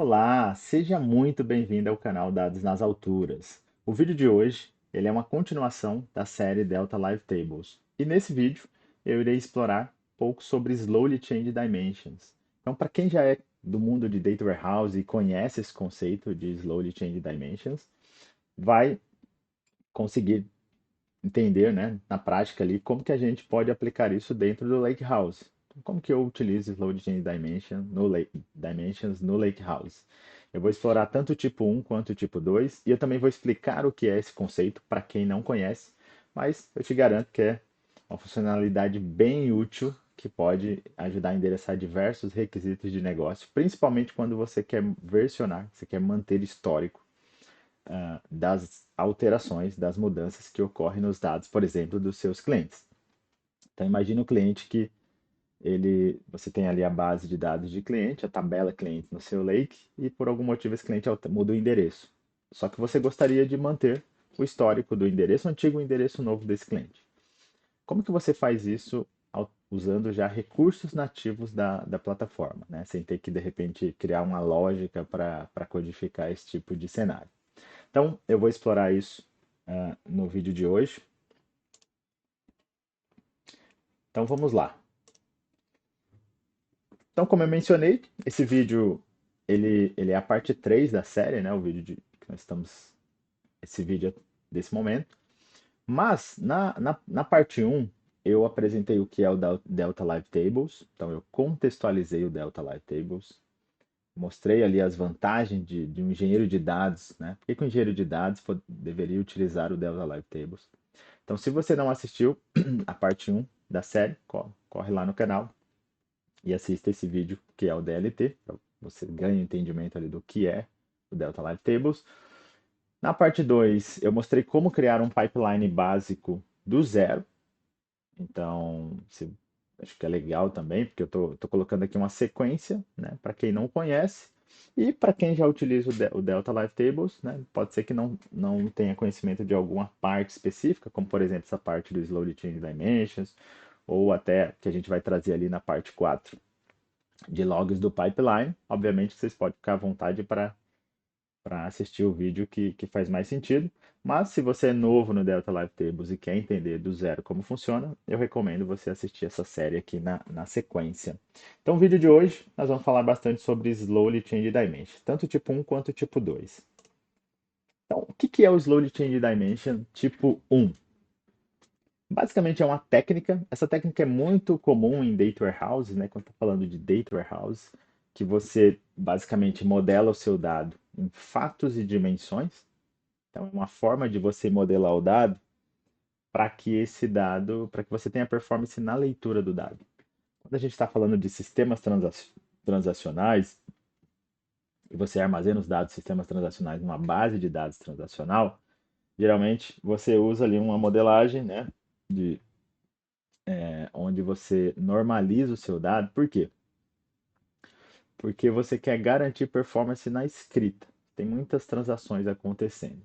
Olá, seja muito bem-vindo ao canal Dados nas Alturas. O vídeo de hoje, ele é uma continuação da série Delta Live Tables. E nesse vídeo, eu irei explorar um pouco sobre Slowly Change Dimensions. Então, para quem já é do mundo de Data Warehouse e conhece esse conceito de Slowly Change Dimensions, vai conseguir entender, né, na prática ali, como que a gente pode aplicar isso dentro do Lakehouse. Então, como que eu utilizo Load Change Dimensions no Lakehouse? Eu vou explorar tanto o tipo 1 quanto o tipo 2 e eu também vou explicar o que é esse conceito para quem não conhece, mas eu te garanto que é uma funcionalidade bem útil que pode ajudar a endereçar diversos requisitos de negócio, principalmente quando você quer versionar, você quer manter histórico das alterações, das mudanças que ocorrem nos dados, por exemplo, dos seus clientes. Então, imagine um cliente que você tem ali a base de dados de cliente, a tabela cliente no seu lake, e por algum motivo esse cliente muda o endereço. Só que você gostaria de manter o histórico do endereço antigo e o endereço novo desse cliente. Como que você faz isso usando já recursos nativos da plataforma, né? Sem ter que, de repente, criar uma lógica para codificar esse tipo de cenário. Então, eu vou explorar isso no vídeo de hoje. Então, vamos lá. Então, como eu mencionei, esse vídeo ele é a parte 3 da série, né? O vídeo que nós estamos. Esse vídeo é desse momento. Mas, na parte um eu apresentei o que é o Delta Live Tables. Então, eu contextualizei o Delta Live Tables. Mostrei ali as vantagens de um engenheiro de dados, né? Por que o engenheiro de dados deveria utilizar o Delta Live Tables? Então, se você não assistiu a parte um da série, corre lá no canal e assista esse vídeo que é o DLT, para você ganhar um entendimento ali do que é o Delta Live Tables. Na parte 2, eu mostrei como criar um pipeline básico do zero. Então, acho que é legal também, porque eu tô colocando aqui uma sequência, né, para quem não conhece. E para quem já utiliza o Delta Live Tables, né, pode ser que não tenha conhecimento de alguma parte específica, como por exemplo essa parte do Slowly Change Dimensions, ou até que a gente vai trazer ali na parte 4 de logs do pipeline. Obviamente vocês podem ficar à vontade para assistir o vídeo que faz mais sentido. Mas se você é novo no Delta Live Tables e quer entender do zero como funciona, eu recomendo você assistir essa série aqui na sequência. Então, o vídeo de hoje, nós vamos falar bastante sobre Slowly Change Dimension, tanto o tipo 1 quanto o tipo 2. Então, o que é o Slowly Change Dimension tipo 1? Basicamente é uma técnica, essa técnica é muito comum em Data Warehouse, né? Quando está falando de Data Warehouse, que você basicamente modela o seu dado em fatos e dimensões. Então, é uma forma de você modelar o dado para que você tenha performance na leitura do dado. Quando a gente está falando de sistemas transacionais, e você armazena os dados de sistemas transacionais numa base de dados transacional, geralmente você usa ali uma modelagem, né, onde você normaliza o seu dado. Por quê? Porque você quer garantir performance na escrita. Tem muitas transações acontecendo.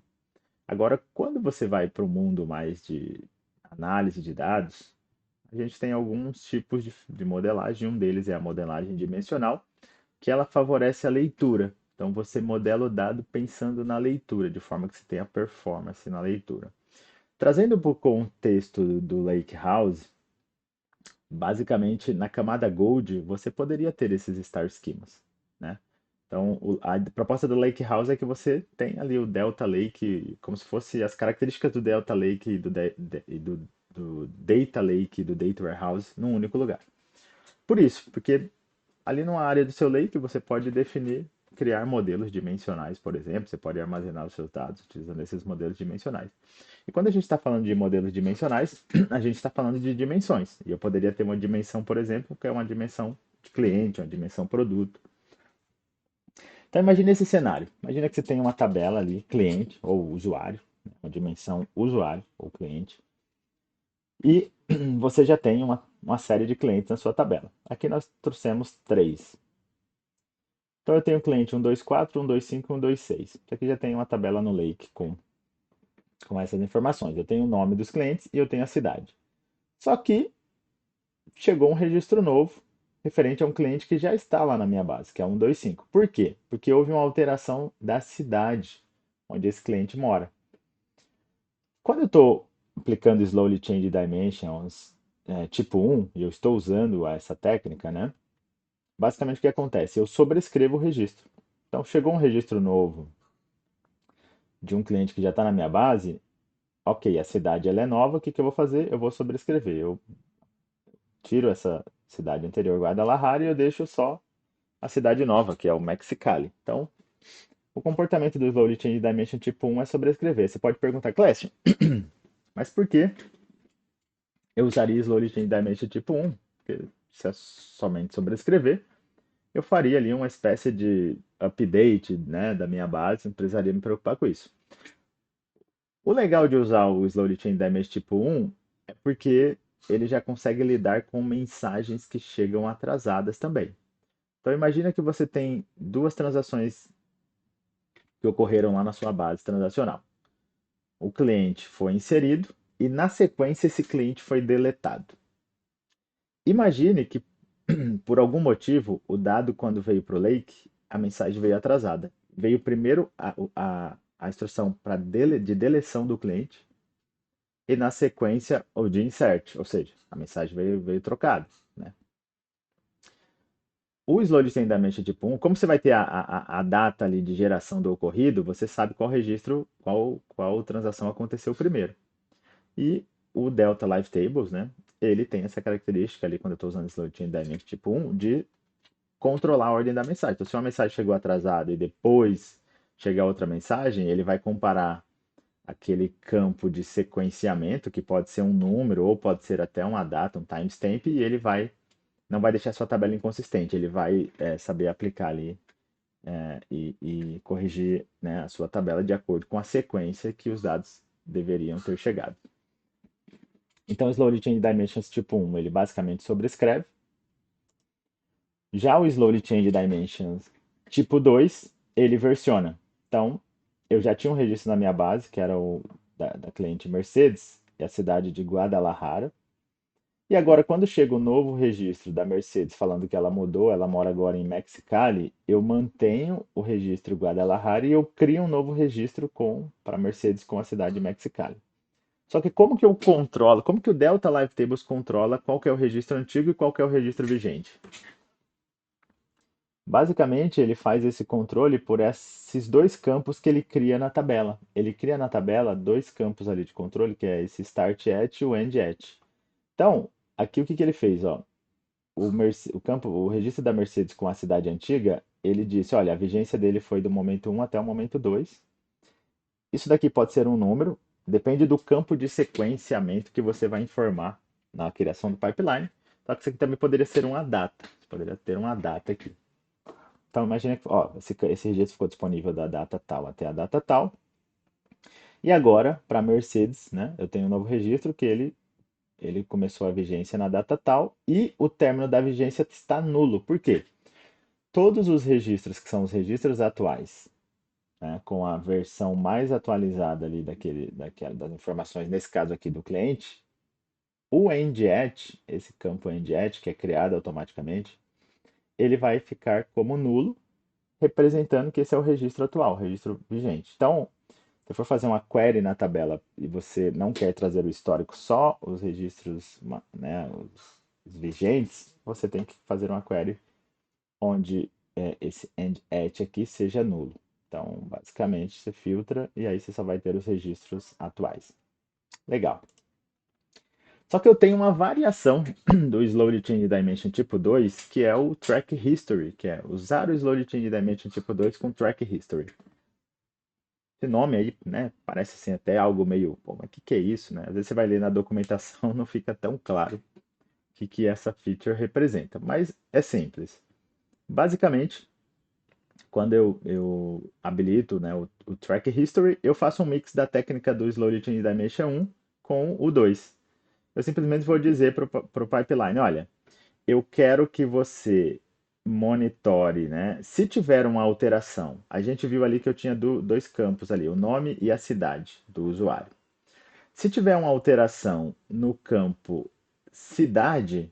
Agora, quando você vai para o mundo mais de análise de dados, a gente tem alguns tipos de modelagem. Um deles é a modelagem dimensional, que ela favorece a leitura. Então, você modela o dado pensando na leitura, de forma que você tenha performance na leitura. Trazendo para o contexto do Lakehouse, basicamente na camada Gold, você poderia ter esses star schemas, né? Então, a proposta do Lakehouse é que você tem ali o Delta Lake, como se fosse as características do Delta Lake e do Data Lake e do Data Warehouse num único lugar. Por isso, porque ali numa área do seu lake você pode definir, criar modelos dimensionais, por exemplo, você pode armazenar os seus dados utilizando esses modelos dimensionais. E quando a gente está falando de modelos dimensionais, a gente está falando de dimensões. E eu poderia ter uma dimensão, por exemplo, que é uma dimensão de cliente, uma dimensão produto. Então imagine esse cenário. Imagina que você tem uma tabela ali, cliente ou usuário, né, uma dimensão usuário ou cliente, e você já tem uma série de clientes na sua tabela. Aqui nós trouxemos três. Então eu tenho cliente 124, 125 e 126. Isso aqui já tem uma tabela no Lake com essas informações. Eu tenho o nome dos clientes e eu tenho a cidade. Só que chegou um registro novo, referente a um cliente que já está lá na minha base, que é 125. Por quê? Porque houve uma alteração da cidade onde esse cliente mora. Quando eu estou aplicando Slowly Change Dimensions tipo 1, e eu estou usando essa técnica, né? Basicamente o que acontece? Eu sobrescrevo o registro. Então, chegou um registro novo de um cliente que já está na minha base, ok, a cidade ela é nova, o que que eu vou fazer? Eu vou sobrescrever. Eu tiro essa cidade anterior, Guadalajara, e eu deixo só a cidade nova, que é o Mexicali. Então, o comportamento do Slowly Change Dimension tipo 1 é sobrescrever. Você pode perguntar, Clécio, mas por que eu usaria Slowly Change Dimension tipo 1? Porque se é somente sobrescrever, eu faria ali uma espécie de update, né, da minha base, não precisaria me preocupar com isso. O legal de usar o Slowly Chain Damage tipo 1 é porque ele já consegue lidar com mensagens que chegam atrasadas também. Então imagina que você tem duas transações que ocorreram lá na sua base transacional. O cliente foi inserido e na sequência esse cliente foi deletado. Imagine que por algum motivo o dado quando veio para o lake, a mensagem veio atrasada. Veio primeiro a instrução de deleção do cliente e na sequência o de insert, ou seja, a mensagem veio trocada, né? O Slowly Send Dimension tipo 1, como você vai ter a data ali de geração do ocorrido, você sabe qual registro, qual transação aconteceu primeiro. E o Delta Live Tables, né? Ele tem essa característica ali, quando eu estou usando o Slowly Chain Dynamic tipo 1, de controlar a ordem da mensagem. Então, se uma mensagem chegou atrasada e depois chegar outra mensagem, ele vai comparar aquele campo de sequenciamento, que pode ser um número ou pode ser até uma data, um timestamp, e ele não vai deixar sua tabela inconsistente, ele vai saber aplicar ali e corrigir, né, a sua tabela de acordo com a sequência que os dados deveriam ter chegado. Então, o Slowly Change Dimensions tipo 1, ele basicamente sobrescreve. Já o Slowly Change Dimensions tipo 2, ele versiona. Então, eu já tinha um registro na minha base, que era o da cliente Mercedes, e a cidade de Guadalajara. E agora, quando chega o novo registro da Mercedes falando que ela mudou, ela mora agora em Mexicali, eu mantenho o registro Guadalajara e eu crio um novo registro para Mercedes com a cidade de Mexicali. Só que como que eu controlo, como que o Delta Live Tables controla qual que é o registro antigo e qual que é o registro vigente? Basicamente, ele faz esse controle por esses dois campos que ele cria na tabela. Ele cria na tabela dois campos ali de controle, que é esse start at e o end at. Então, aqui o que que ele fez, ó? O registro da Mercedes com a cidade antiga, ele disse, olha, a vigência dele foi do momento 1 até o momento 2. Isso daqui pode ser um número, depende do campo de sequenciamento que você vai informar na criação do pipeline. Só que isso aqui também poderia ser uma data. Você poderia ter uma data aqui. Então, imagina que ó, esse registro ficou disponível da data tal até a data tal. E agora, para Mercedes, né, eu tenho um novo registro que ele começou a vigência na data tal e o término da vigência está nulo. Por quê? Todos os registros que são os registros atuais, né, com a versão mais atualizada ali das informações, nesse caso aqui do cliente, o end-at, esse campo end-at que é criado automaticamente, ele vai ficar como nulo, representando que esse é o registro atual, o registro vigente. Então, se for fazer uma query na tabela e você não quer trazer o histórico, só os registros, né, os vigentes, você tem que fazer uma query onde esse end at aqui seja nulo. Então, basicamente, você filtra e aí você só vai ter os registros atuais. Legal. Só que eu tenho uma variação do Slowly Change Dimension tipo 2, que é o Track History, que é usar o Slowly Change Dimension tipo 2 com Track History. Esse nome aí, né, parece assim até algo meio, pô, mas o que que é isso, né? Às vezes você vai ler na documentação, não fica tão claro o que que essa feature representa, mas é simples. Basicamente, quando eu habilito, né, o Track History, eu faço um mix da técnica do Slowly Change Dimension 1 com o 2. Eu simplesmente vou dizer para o pipeline, olha, eu quero que você monitore, né? Se tiver uma alteração, a gente viu ali que eu tinha dois campos ali, o nome e a cidade do usuário. Se tiver uma alteração no campo cidade,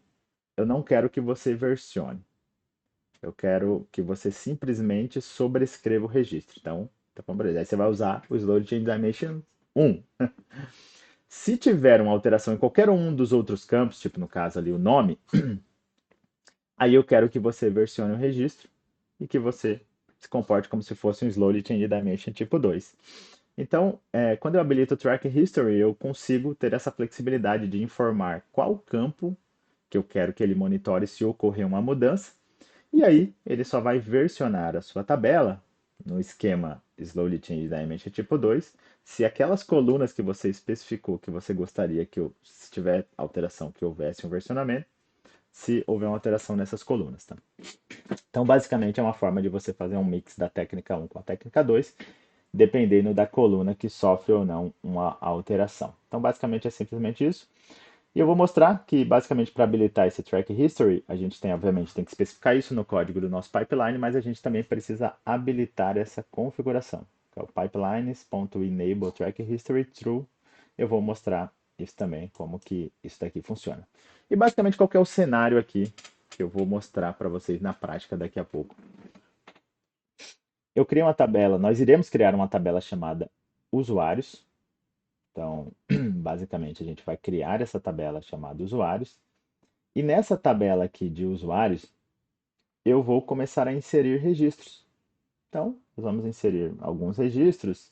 eu não quero que você versione. Eu quero que você simplesmente sobrescreva o registro. Então, tá bom, beleza. Aí você vai usar o Slowly Change Dimension 1. Se tiver uma alteração em qualquer um dos outros campos, tipo no caso ali o nome, aí eu quero que você versione o registro e que você se comporte como se fosse um Slowly Change Dimension tipo 2. Então, quando eu habilito o Track History, eu consigo ter essa flexibilidade de informar qual campo que eu quero que ele monitore se ocorrer uma mudança. E aí, ele só vai versionar a sua tabela no esquema Slowly Change Dimension tipo 2, se aquelas colunas que você especificou que você gostaria que, se tiver alteração, que houvesse um versionamento, se houver uma alteração nessas colunas. Tá? Então, basicamente, é uma forma de você fazer um mix da técnica 1 com a técnica 2, dependendo da coluna que sofre ou não uma alteração. Então, basicamente, é simplesmente isso. E eu vou mostrar que, basicamente, para habilitar esse track history, a gente tem, obviamente, tem que especificar isso no código do nosso pipeline, mas a gente também precisa habilitar essa configuração, que é o pipelines.enable track history true. Eu vou mostrar isso também, como que isso daqui funciona. E, basicamente, qual que é o cenário aqui que eu vou mostrar para vocês na prática daqui a pouco. Eu criei uma tabela, nós iremos criar uma tabela chamada usuários. Então, basicamente, a gente vai criar essa tabela chamada usuários. E nessa tabela aqui de usuários, eu vou começar a inserir registros. Então, nós vamos inserir alguns registros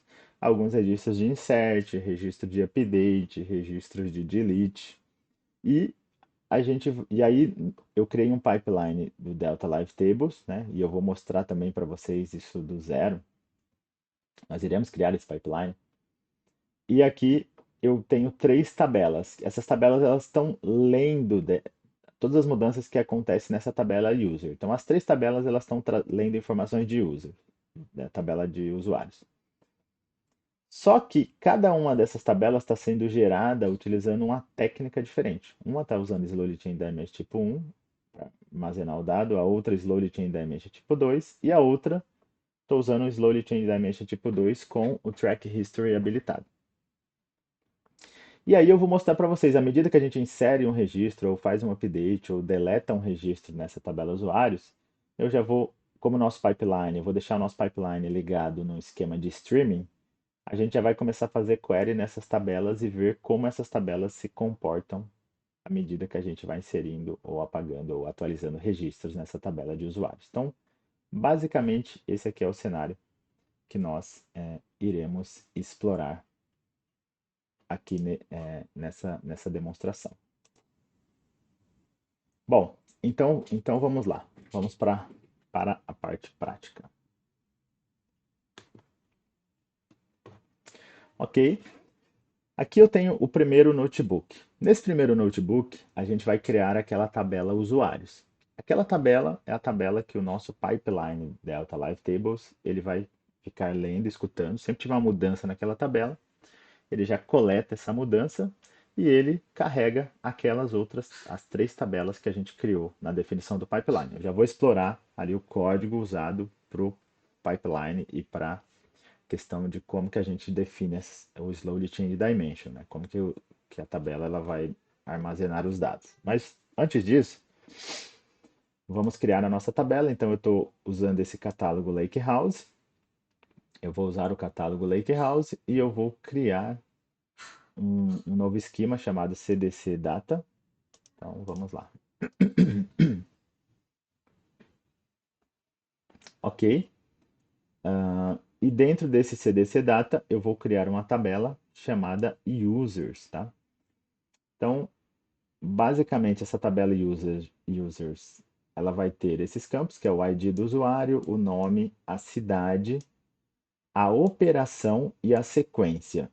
de insert, registro de update, registros de delete. E e aí eu criei um pipeline do Delta Live Tables, né? E eu vou mostrar também para vocês isso do zero. Nós iremos criar esse pipeline. E aqui eu tenho três tabelas. Essas tabelas elas estão lendo todas as mudanças que acontecem nessa tabela user. Então, as três tabelas elas estão lendo informações de user, da tabela de usuários. Só que cada uma dessas tabelas está sendo gerada utilizando uma técnica diferente. Uma está usando Slowly Chain Dimension tipo 1 para armazenar o dado, a outra Slowly Chain Dimension tipo 2 e a outra estou usando o Slowly Chain Dimension tipo 2 com o Track History habilitado. E aí eu vou mostrar para vocês, à medida que a gente insere um registro, ou faz um update, ou deleta um registro nessa tabela usuários, eu já vou, como nosso pipeline, eu vou deixar o nosso pipeline ligado no esquema de streaming, a gente já vai começar a fazer query nessas tabelas e ver como essas tabelas se comportam à medida que a gente vai inserindo, ou apagando, ou atualizando registros nessa tabela de usuários. Então, basicamente, esse aqui é o cenário que nós iremos explorar aqui nessa demonstração. Bom, então vamos lá. Vamos para a parte prática. Ok? Aqui eu tenho o primeiro notebook. Nesse primeiro notebook, a gente vai criar aquela tabela usuários. Aquela tabela é a tabela que o nosso pipeline Delta Live Tables ele vai ficar lendo, escutando. Sempre tiver uma mudança naquela tabela, ele já coleta essa mudança e ele carrega aquelas outras, as três tabelas que a gente criou na definição do pipeline. Eu já vou explorar ali o código usado para o pipeline e para a questão de como que a gente define o Slowly Change Dimension, né? Como que a tabela ela vai armazenar os dados. Mas antes disso, vamos criar a nossa tabela. Então eu estou usando esse catálogo Lakehouse. Eu vou usar o catálogo Lakehouse e eu vou criar um novo esquema chamado CDC Data. Então vamos lá. Ok. E dentro desse CDC Data eu vou criar uma tabela chamada Users, tá? Então, basicamente essa tabela Users, ela vai ter esses campos, que é o ID do usuário, o nome, a cidade, a operação e a sequência.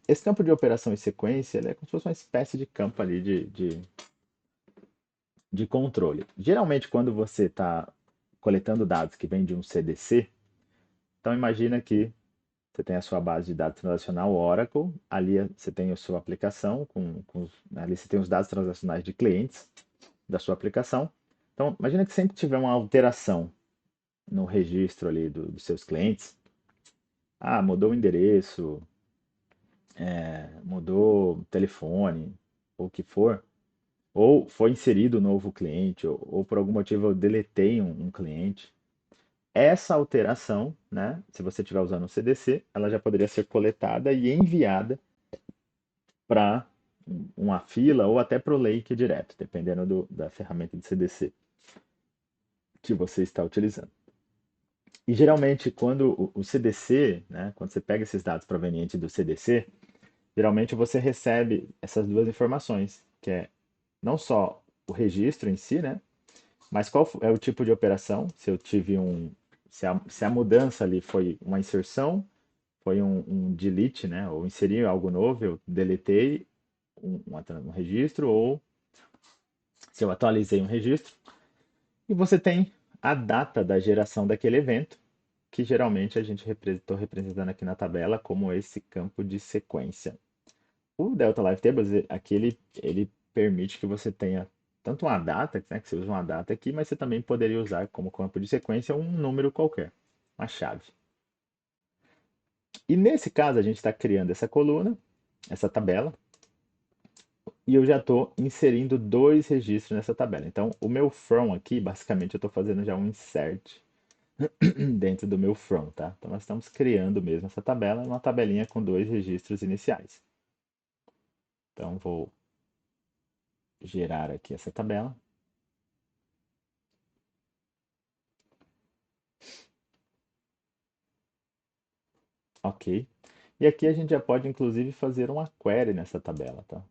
Esse campo de operação e sequência ele é como se fosse uma espécie de campo ali de controle. Geralmente, quando você está coletando dados que vêm de um CDC, então imagina que você tem a sua base de dados transacional Oracle, ali você tem a sua aplicação, ali você tem os dados transacionais de clientes da sua aplicação. Então, imagina que sempre tiver uma alteração no registro ali dos seus clientes. Ah, mudou o endereço, mudou o telefone, ou o que for. ou foi inserido um novo cliente, ou por algum motivo eu deletei um cliente, essa alteração, né, se você estiver usando o CDC, ela já poderia ser coletada e enviada para uma fila ou até para o Lake direto, dependendo da ferramenta de CDC que você está utilizando. E geralmente, quando o CDC, né, quando você pega esses dados provenientes do CDC, geralmente você recebe essas duas informações, que é não só o registro em si, né, mas qual é o tipo de operação, se eu tive se a mudança ali foi uma inserção, foi um delete, né, ou inseri algo novo, eu deletei um registro, ou se eu atualizei um registro, e você tem a data da geração daquele evento, que geralmente a gente estou representando aqui na tabela como esse campo de sequência. O Delta Live Tables, aqui ele permite que você tenha tanto uma data, né, que você usa uma data aqui, mas você também poderia usar como campo de sequência um número qualquer, uma chave. E nesse caso a gente está criando essa coluna, essa tabela, e eu já estou inserindo dois registros nessa tabela. Então, o meu from aqui, basicamente, eu estou fazendo já um insert dentro do meu from, tá? Então, nós estamos criando mesmo essa tabela, uma tabelinha com dois registros iniciais. Então, vou gerar aqui essa tabela. Ok. E aqui a gente já pode, inclusive, fazer uma query nessa tabela, tá?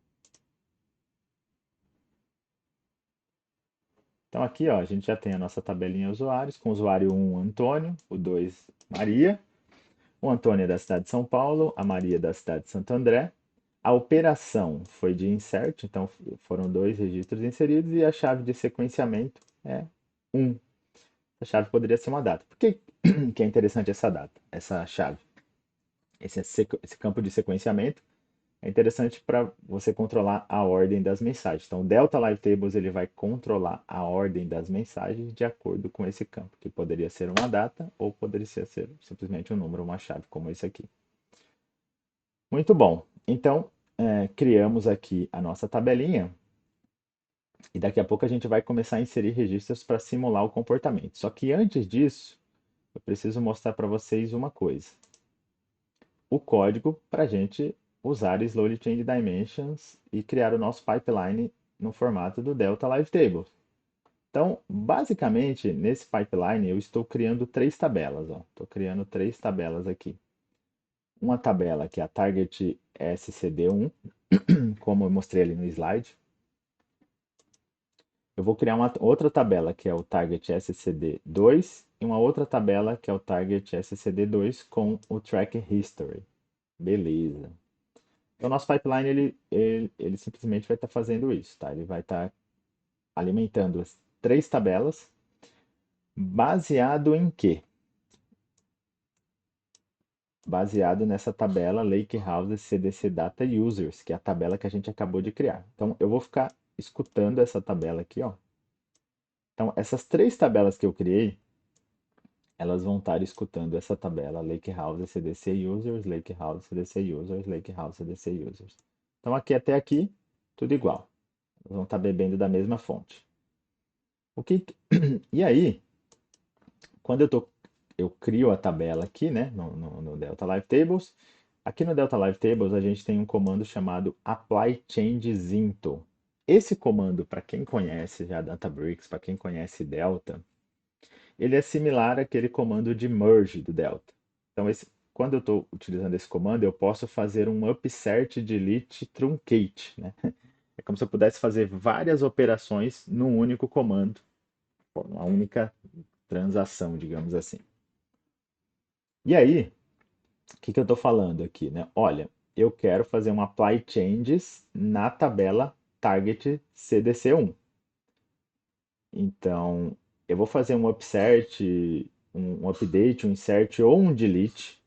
Então, aqui, ó, a gente já tem a nossa tabelinha usuários, com o usuário 1, Antônio, o 2, Maria. O Antônio é da cidade de São Paulo, a Maria é da cidade de Santo André. A operação foi de insert, então foram dois registros inseridos, e a chave de sequenciamento é 1. A chave poderia ser uma data. Por que, que é interessante essa data, essa chave? Esse campo de sequenciamento é interessante para você controlar a ordem das mensagens. Então, o Delta Live Tables ele vai controlar a ordem das mensagens de acordo com esse campo, que poderia ser uma data ou poderia ser simplesmente um número, uma chave, como esse aqui. Muito bom. Então, criamos aqui a nossa tabelinha e daqui a pouco a gente vai começar a inserir registros para simular o comportamento. Só que antes disso, eu preciso mostrar para vocês uma coisa. O código para a gente usar Slowly Change Dimensions e criar o nosso pipeline no formato do Delta Live Table. Então, basicamente, nesse pipeline eu estou criando três tabelas. Estou criando três tabelas aqui. Uma tabela que é a Target SCD1, como eu mostrei ali no slide. Eu vou criar uma outra tabela que é o Target SCD2 e uma outra tabela que é o Target SCD2 com o Track History. Beleza. Então, o nosso pipeline ele simplesmente vai estar fazendo isso, tá? Ele vai estar alimentando as três tabelas, baseado em quê? Baseado nessa tabela Lakehouse CDC Data Users, que é a tabela que a gente acabou de criar. Então, eu vou ficar escutando essa tabela aqui, ó. Então, essas três tabelas que eu criei, elas vão estar escutando essa tabela Lakehouse CDC Users, Lakehouse CDC Users, Lakehouse CDC Users. Então, aqui até aqui, tudo igual. Elas vão estar bebendo da mesma fonte. O que... E aí, quando eu crio a tabela aqui, né, no Delta Live Tables, aqui no Delta Live Tables a gente tem um comando chamado apply changes into. Esse comando, para quem conhece já Databricks, para quem conhece Delta, ele é similar àquele comando de merge do Delta. Então, quando eu estou utilizando esse comando, eu posso fazer um upsert, delete, truncate, né? É como se eu pudesse fazer várias operações num único comando, uma única transação, digamos assim. E aí, o que que eu estou falando aqui, né? Olha, eu quero fazer um apply changes na tabela target CDC1. Então, eu vou fazer um upsert, um update, um insert ou um delete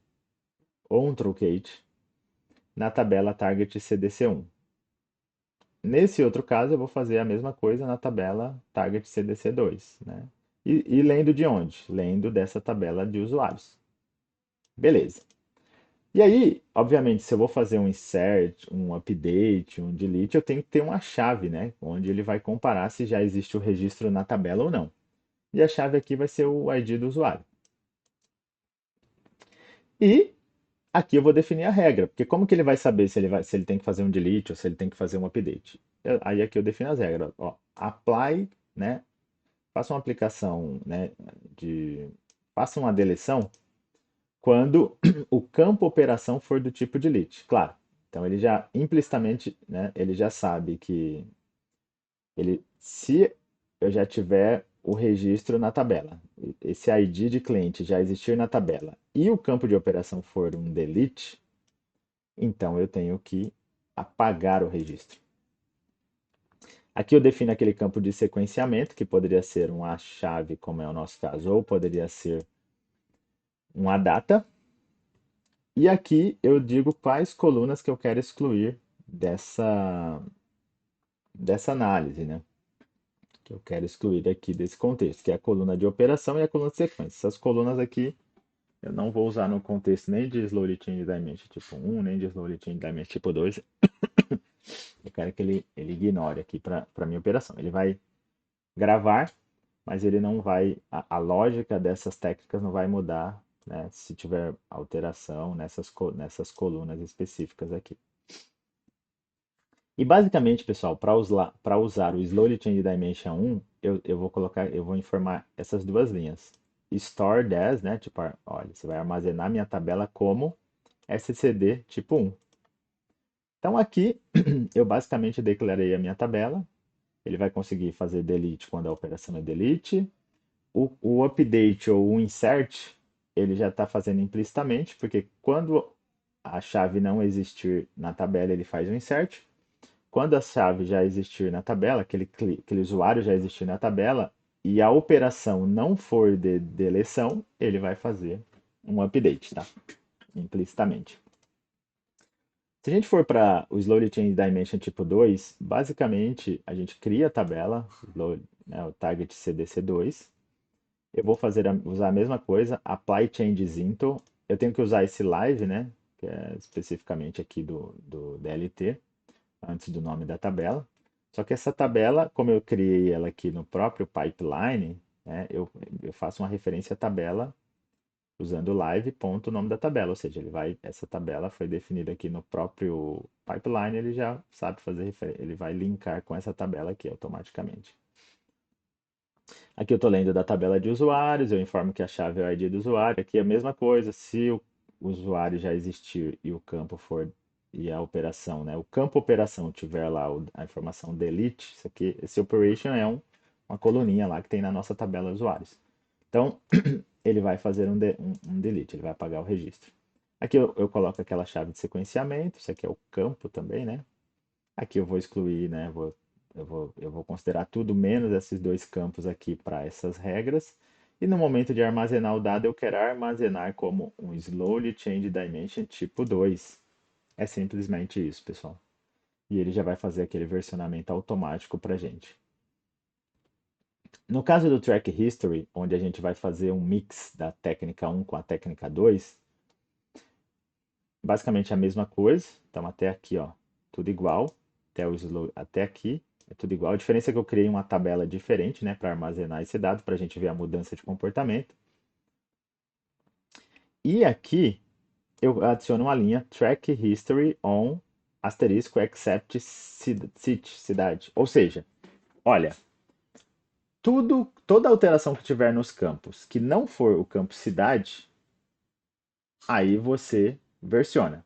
ou um truncate na tabela target CDC1. Nesse outro caso, eu vou fazer a mesma coisa na tabela target CDC2, né? E lendo de onde? Lendo dessa tabela de usuários. Beleza. E aí, obviamente, se eu vou fazer um insert, um update, um delete, eu tenho que ter uma chave, né? Onde ele vai comparar se já existe o registro na tabela ou não. E a chave aqui vai ser o ID do usuário. E aqui eu vou definir a regra, porque como que ele vai saber se ele tem que fazer um delete ou se ele tem que fazer um update? Aí aqui eu defino as regras. Ó, apply, né? Faça uma aplicação, né? De, faça uma deleção quando o campo operação for do tipo delete, claro. Então ele já implicitamente, né, ele já sabe que se eu já tiver o registro na tabela, esse ID de cliente já existir na tabela e o campo de operação for um delete, então eu tenho que apagar o registro. Aqui eu defino aquele campo de sequenciamento, que poderia ser uma chave, como é o nosso caso, ou poderia ser uma data. E aqui eu digo quais colunas que eu quero excluir dessa análise, né? Que eu quero excluir aqui desse contexto, que é a coluna de operação e a coluna de sequência. Essas colunas aqui eu não vou usar no contexto nem de Slowly Change Dimension tipo 1, nem de Slowly Change Dimension tipo 2. Eu quero que ele ignore aqui para a minha operação. Ele vai gravar, mas ele não vai, a lógica dessas técnicas não vai mudar, né, se tiver alteração nessas colunas específicas aqui. E basicamente, pessoal, para usar o Slowly Change Dimension 1, eu vou informar essas duas linhas. Store as, né? Tipo, olha, você vai armazenar minha tabela como SCD tipo 1. Então aqui eu basicamente declarei a minha tabela. Ele vai conseguir fazer delete quando a operação é delete. O update ou o insert, ele já está fazendo implicitamente, porque quando a chave não existir na tabela, ele faz o insert. Quando a chave já existir na tabela, aquele usuário já existir na tabela, e a operação não for de deleção, ele vai fazer um update, tá? Implicitamente. Se a gente for para o Slowly Change Dimension tipo 2, basicamente a gente cria a tabela, né, o target CDC2. Eu vou usar a mesma coisa, apply changes into. Eu tenho que usar esse live, né, que é especificamente aqui do DLT, antes do nome da tabela. Só que essa tabela, como eu criei ela aqui no próprio pipeline, né, eu faço uma referência à tabela usando live ponto nome da tabela, ou seja, essa tabela foi definida aqui no próprio pipeline, ele já sabe fazer referência, ele vai linkar com essa tabela aqui automaticamente. Aqui eu estou lendo da tabela de usuários, eu informo que a chave é o ID do usuário. Aqui é a mesma coisa, se o usuário já existir e o campo for e a operação, né? O campo operação tiver lá a informação delete, isso aqui, esse operation é uma coluninha lá que tem na nossa tabela de usuários. Então, ele vai fazer um delete, ele vai apagar o registro. Aqui eu coloco aquela chave de sequenciamento, isso aqui é o campo também, né? Aqui eu vou excluir, né? Eu vou considerar tudo menos esses dois campos aqui para essas regras. E no momento de armazenar o dado, eu quero armazenar como um Slowly Change Dimension tipo 2. É simplesmente isso, pessoal. E ele já vai fazer aquele versionamento automático para a gente. No caso do Track History, onde a gente vai fazer um mix da técnica 1 com a técnica 2, basicamente a mesma coisa. Então até aqui, ó, tudo igual. Até aqui é tudo igual. A diferença é que eu criei uma tabela diferente, né, para armazenar esse dado, para a gente ver a mudança de comportamento. E aqui eu adiciono uma linha track history on asterisco except city, cidade. Ou seja, olha, toda alteração que tiver nos campos que não for o campo cidade, aí você versiona.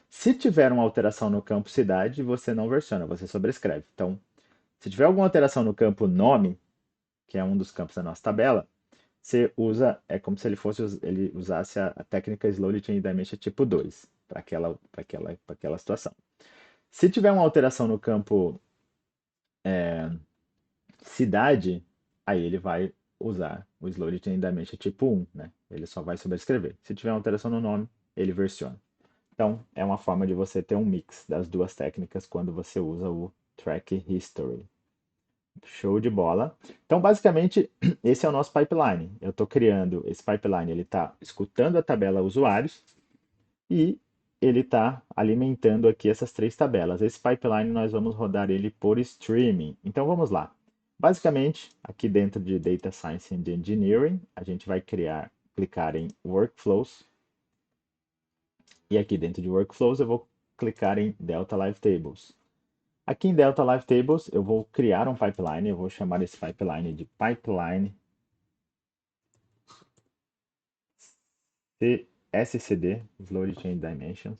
Se tiver uma alteração no campo cidade, você não versiona, você sobrescreve. Então, se tiver alguma alteração no campo nome, que é um dos campos da nossa tabela, você usa, é como se ele usasse a técnica Slowly Change Dimension tipo 2 para aquela situação. Se tiver uma alteração no campo cidade, aí ele vai usar o Slowly Change Dimension tipo 1, né? Ele só vai sobrescrever. Se tiver uma alteração no nome, ele versiona. Então, é uma forma de você ter um mix das duas técnicas quando você usa o Track History. Show de bola. Então, basicamente, esse é o nosso pipeline. Eu estou criando esse pipeline, ele está escutando a tabela usuários e ele está alimentando aqui essas três tabelas. Esse pipeline nós vamos rodar ele por streaming. Então vamos lá. Basicamente, aqui dentro de Data Science and Engineering, a gente vai clicar em Workflows. E aqui dentro de Workflows eu vou clicar em Delta Live Tables. Aqui em Delta Live Tables eu vou criar um pipeline, eu vou chamar esse pipeline de Pipeline SCD, Slowly Change Dimensions.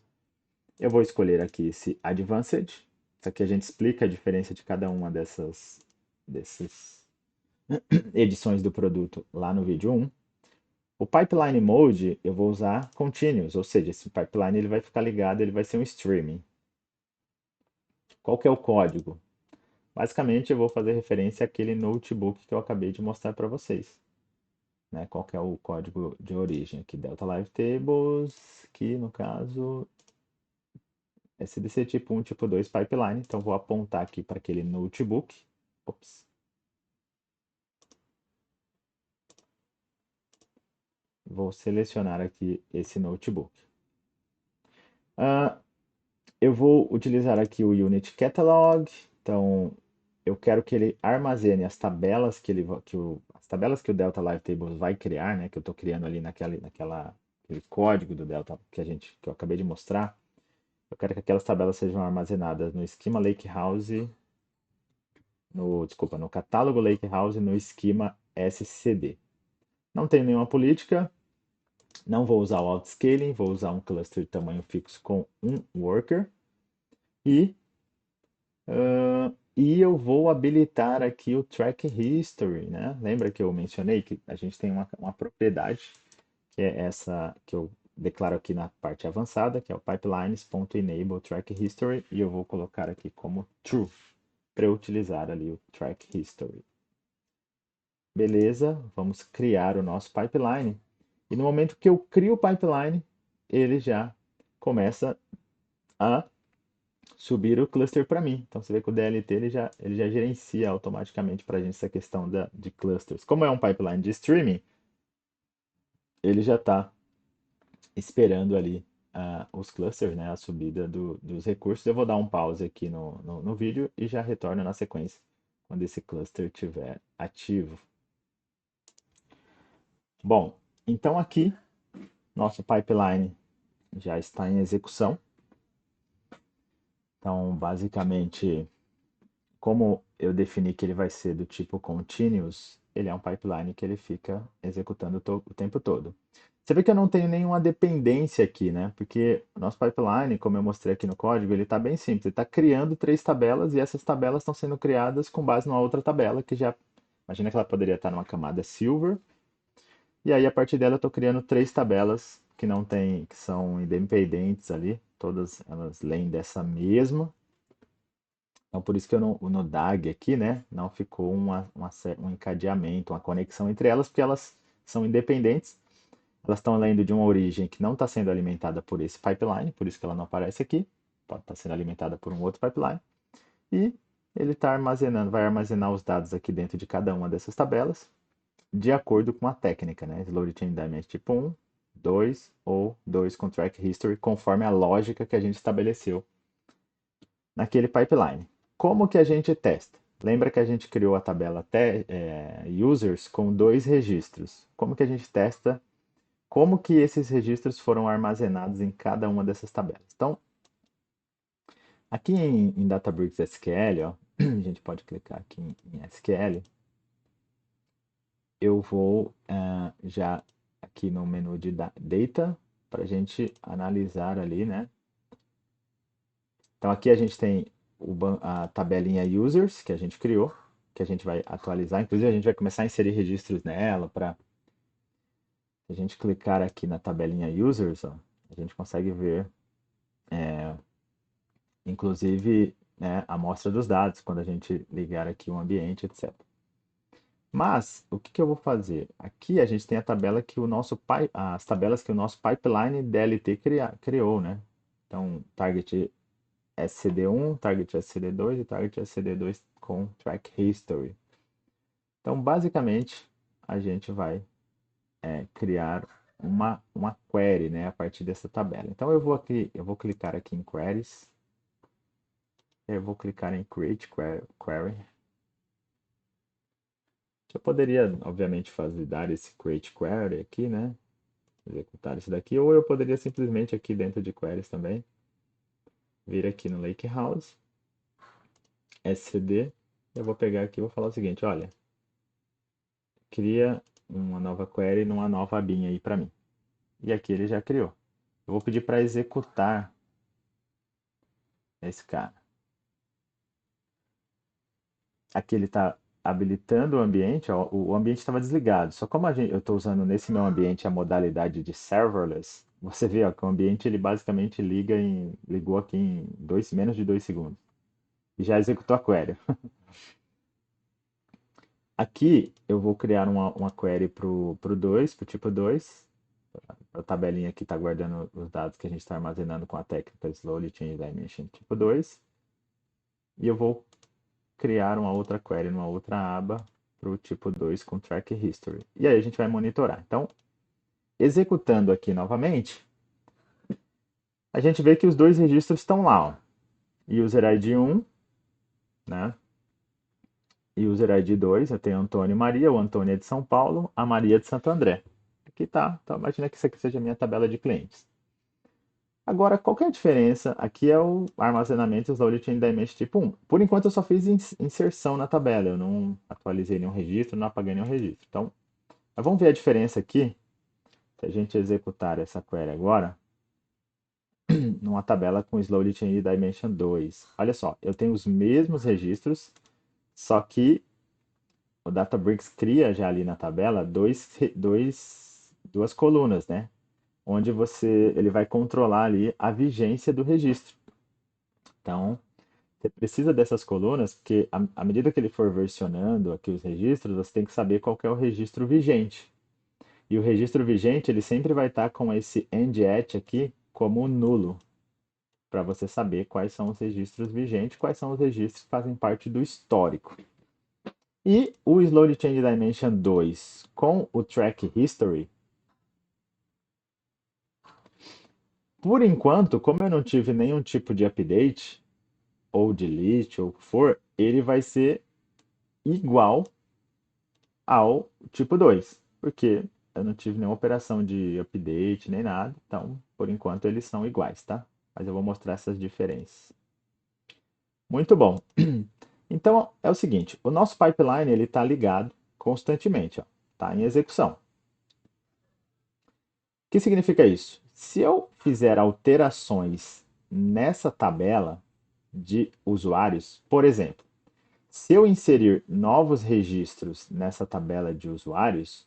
Eu vou escolher aqui esse Advanced. Isso aqui a gente explica a diferença de cada uma dessas edições do produto lá no vídeo 1. O Pipeline Mode eu vou usar Continuous, ou seja, esse pipeline ele vai ficar ligado, ele vai ser um streaming. Qual que é o código? Basicamente eu vou fazer referência àquele notebook que eu acabei de mostrar para vocês. Né? Qual que é o código de origem aqui? Delta Live Tables, que no caso SDC tipo 1, tipo 2 pipeline. Então vou apontar aqui para aquele notebook. Ops. Vou selecionar aqui esse notebook. Ah, eu vou utilizar aqui o Unit Catalog. Então eu quero que ele armazene as tabelas as tabelas que o Delta Live Tables vai criar, né? Que eu estou criando ali aquele código do Delta que eu acabei de mostrar. Eu quero que aquelas tabelas sejam armazenadas no esquema Lakehouse, no catálogo Lakehouse, no esquema SCD. Não tenho nenhuma política, não vou usar o Outscaling, vou usar um cluster de tamanho fixo com um worker. E, e eu vou habilitar aqui o Track History, né? Lembra que eu mencionei que a gente tem uma propriedade, que é essa que eu declaro aqui na parte avançada, que é o pipelines.enable track history, e eu vou colocar aqui como true para eu utilizar ali o track history. Beleza, vamos criar o nosso pipeline. E no momento que eu crio o pipeline, ele já começa a subir o cluster para mim. Então você vê que o DLT ele já gerencia automaticamente para a gente essa questão de clusters. Como é um pipeline de streaming, ele já está esperando ali os clusters, né, a subida dos recursos. Eu vou dar um pause aqui no vídeo e já retorno na sequência quando esse cluster estiver ativo. Bom, então aqui nosso pipeline já está em execução. Então, basicamente, como eu defini que ele vai ser do tipo continuous, ele é um pipeline que ele fica executando o tempo todo. Você vê que eu não tenho nenhuma dependência aqui, né? Porque o nosso pipeline, como eu mostrei aqui no código, ele está bem simples. Ele está criando três tabelas e essas tabelas estão sendo criadas com base numa outra tabela que já... Imagina que ela poderia estar numa camada silver. E aí, a partir dela, eu estou criando três tabelas que não tem, que são independentes ali. Todas elas leem dessa mesma. Então, por isso que eu no DAG aqui, né, não ficou um encadeamento, uma conexão entre elas, porque elas são independentes. Elas estão lendo de uma origem que não está sendo alimentada por esse pipeline, por isso que ela não aparece aqui. Pode estar sendo alimentada por um outro pipeline. E ele está armazenando, vai armazenar os dados aqui dentro de cada uma dessas tabelas, de acordo com a técnica, né? Slowly Chain Diamond tipo 1, 2 ou 2 com Track History, conforme a lógica que a gente estabeleceu naquele pipeline. Como que a gente testa? Lembra que a gente criou a tabela até users com dois registros. Como que a gente testa? Como que esses registros foram armazenados em cada uma dessas tabelas? Então, aqui em Databricks SQL, ó, a gente pode clicar aqui em SQL. Eu vou já aqui no menu de Data para a gente analisar ali, né? Então aqui a gente tem a tabelinha Users que a gente criou, que a gente vai atualizar. Inclusive a gente vai começar a inserir registros nela para se a gente clicar aqui na tabelinha Users, ó, a gente consegue ver, inclusive, né, a amostra dos dados quando a gente ligar aqui o ambiente, etc. Mas o que que eu vou fazer? Aqui a gente tem a tabela que as tabelas que o nosso pipeline DLT criou, né? Então, target SCD1, target SCD2 e target SCD2 com track history. Então, basicamente, a gente vai criar. uma query, né, a partir dessa tabela. Então eu vou clicar aqui em Queries, eu vou clicar em Create Query. Eu poderia, obviamente, dar esse Create Query aqui, né, executar isso daqui, ou eu poderia simplesmente aqui dentro de Queries também, vir aqui no Lakehouse, SCD, eu vou pegar aqui e vou falar o seguinte, olha, cria uma nova query numa nova abinha aí para mim. E aqui ele já criou. Eu vou pedir para executar esse cara. Aqui ele está habilitando o ambiente, ó, o ambiente estava desligado. Só como eu estou usando nesse meu ambiente a modalidade de serverless, você vê ó, que o ambiente ele basicamente ligou aqui em menos de 2 segundos. E já executou a query. Aqui eu vou criar uma query para o tipo 2. A tabelinha aqui está guardando os dados que a gente está armazenando com a técnica Slowly Change Dimension tipo 2. E eu vou criar uma outra query numa outra aba para o tipo 2 com Track History. E aí a gente vai monitorar. Então, executando aqui novamente, a gente vê que os dois registros estão lá. Ó. User ID 1, né? E User ID 2, eu tenho Antônio e Maria. O Antônio é de São Paulo, a Maria é de Santo André. Aqui tá. Então, imagina que isso aqui seja a minha tabela de clientes. Agora, qual que é a diferença? Aqui é o armazenamento Slowly Chain Dimension tipo 1. Por enquanto, eu só fiz inserção na tabela. Eu não atualizei nenhum registro, não apaguei nenhum registro. Então, vamos ver a diferença aqui. Se a gente executar essa query agora, numa tabela com Slowly Chain Dimension 2. Olha só, eu tenho os mesmos registros, só que o Databricks cria já ali na tabela duas colunas, né? Onde ele vai controlar ali a vigência do registro. Então, você precisa dessas colunas, porque à medida que ele for versionando aqui os registros, você tem que saber qual que é o registro vigente. E o registro vigente, ele sempre vai estar com esse end-at aqui como nulo, para você saber quais são os registros vigentes, quais são os registros que fazem parte do histórico. E o Slowly Change Dimension 2 com o Track History, por enquanto, como eu não tive nenhum tipo de update, ou delete, ou o que for, ele vai ser igual ao tipo 2, porque eu não tive nenhuma operação de update nem nada, então por enquanto eles são iguais, tá? Mas eu vou mostrar essas diferenças. Muito bom. Então é o seguinte, o nosso pipeline ele está ligado constantemente, está em execução. O que significa isso? Se eu fizer alterações nessa tabela de usuários, por exemplo, se eu inserir novos registros nessa tabela de usuários,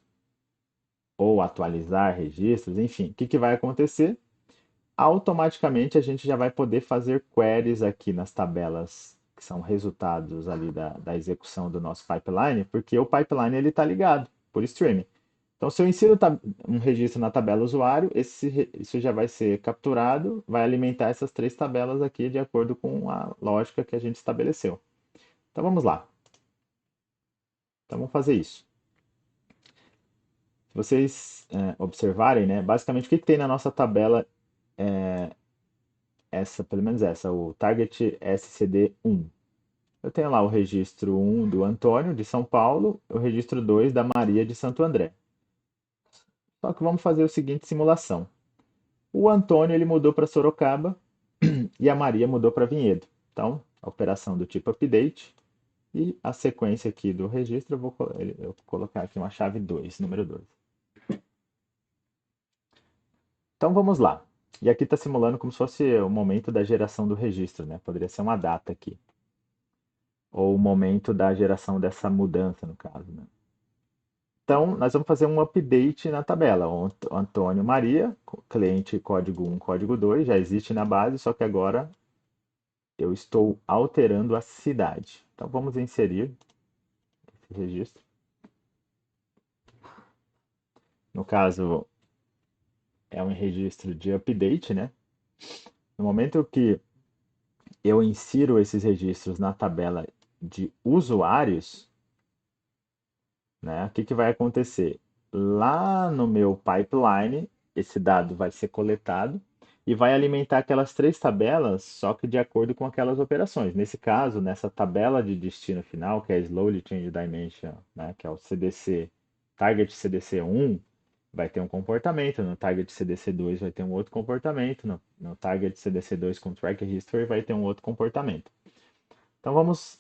ou atualizar registros, enfim, o que vai acontecer? Automaticamente a gente já vai poder fazer queries aqui nas tabelas que são resultados ali da execução do nosso pipeline, porque o pipeline ele está ligado por streaming. Então, se eu insiro um registro na tabela usuário, isso já vai ser capturado, vai alimentar essas três tabelas aqui de acordo com a lógica que a gente estabeleceu. Então, vamos lá. Então, vamos fazer isso. Se vocês observarem, né, basicamente o que tem na nossa tabela pelo menos essa, o Target SCD1. Eu tenho lá o registro 1 do Antônio, de São Paulo, o registro 2 da Maria, de Santo André. Só que vamos fazer o seguinte simulação. O Antônio ele mudou para Sorocaba e a Maria mudou para Vinhedo. Então, a operação do tipo update e a sequência aqui do registro, eu vou colocar aqui uma chave 2, número 2. Então vamos lá. E aqui está simulando como se fosse o momento da geração do registro, né? Poderia ser uma data aqui. Ou o momento da geração dessa mudança, no caso, né? Então, nós vamos fazer um update na tabela. O Antônio Maria, cliente código 1, código 2, já existe na base, só que agora eu estou alterando a cidade. Então, vamos inserir esse registro. No caso, é um registro de update, né? No momento que eu insiro esses registros na tabela de usuários, né? O que vai acontecer? lá no meu pipeline, esse dado vai ser coletado e vai alimentar aquelas três tabelas, só que de acordo com aquelas operações. Nesse caso, nessa tabela de destino final, que é Slowly Change Dimension, né, que é o CDC, Target CDC 1, vai ter um comportamento, no Target CDC 2 vai ter um outro comportamento, no Target CDC 2 com Track History vai ter um outro comportamento. Então vamos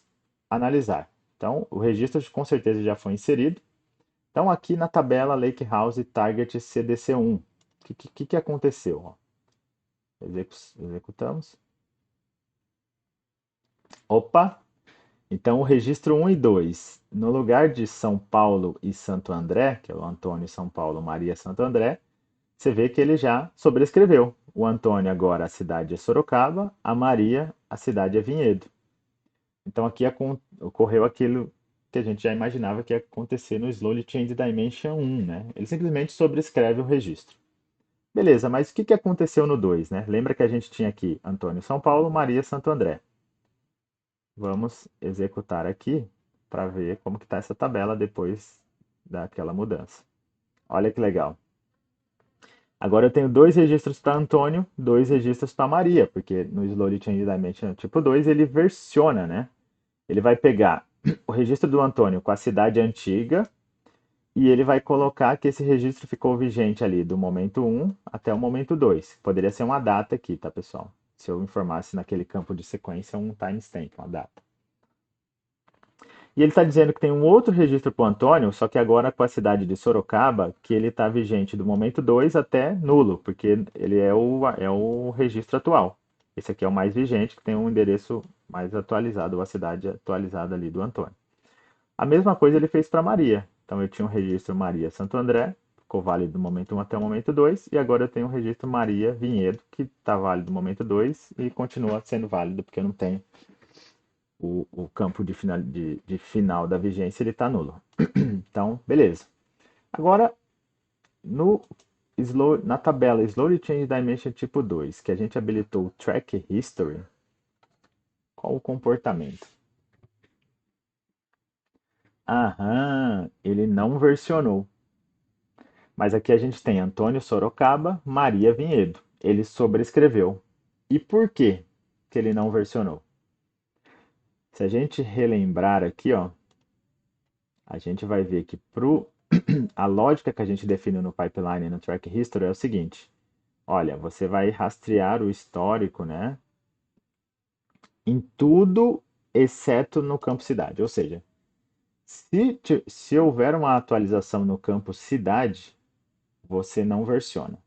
analisar. Então, o registro com certeza já foi inserido. Então, aqui na tabela Lakehouse Target CDC1, o que aconteceu? Ó, executamos. Opa! Então, o registro 1 e 2, no lugar de São Paulo e Santo André, que é o Antônio São Paulo, Maria Santo André, você vê que ele já sobrescreveu. O Antônio agora a cidade é Sorocaba, a Maria a cidade é Vinhedo. Então aqui ocorreu aquilo que a gente já imaginava que ia acontecer no Slowly Change Dimension 1, né? Ele simplesmente sobrescreve o registro. Beleza, mas o que aconteceu no 2, né? Lembra que a gente tinha aqui Antônio São Paulo, Maria Santo André. Vamos executar aqui para ver como que está essa tabela depois daquela mudança. Olha que legal. Agora eu tenho dois registros para Antônio, dois registros para Maria, porque no Slowly Change Dimension tipo 2 ele versiona, né? Ele vai pegar o registro do Antônio com a cidade antiga e ele vai colocar que esse registro ficou vigente ali do momento 1 até o momento 2. Poderia ser uma data aqui, tá, pessoal? Se eu informasse naquele campo de sequência um timestamp, uma data. E ele está dizendo que tem um outro registro para o Antônio, só que agora com a cidade de Sorocaba, que ele está vigente do momento 2 até nulo, porque ele é o registro atual. Esse aqui é o mais vigente, que tem um endereço mais atualizado, ou a cidade atualizada ali do Antônio. A mesma coisa ele fez para Maria. Então eu tinha um registro Maria Santo André, ficou válido do momento 1 até o momento 2, e agora eu tenho um registro Maria Vinhedo, que está válido do momento 2 e continua sendo válido, porque eu não tenho o campo de final da vigência, ele está nulo. Então, beleza. Agora, no na tabela Slowly Change Dimension tipo 2, que a gente habilitou o Track History, qual o comportamento? Aham, ele não versionou. Mas aqui a gente tem Antônio Sorocaba, Maria Vinhedo. Ele sobrescreveu. E por que que ele não versionou? Se a gente relembrar aqui, ó, a gente vai ver que a lógica que a gente define no pipeline e no track history é o seguinte: olha, você vai rastrear o histórico, né, em tudo exceto no campo cidade. Ou seja, se houver uma atualização no campo cidade, você não versiona.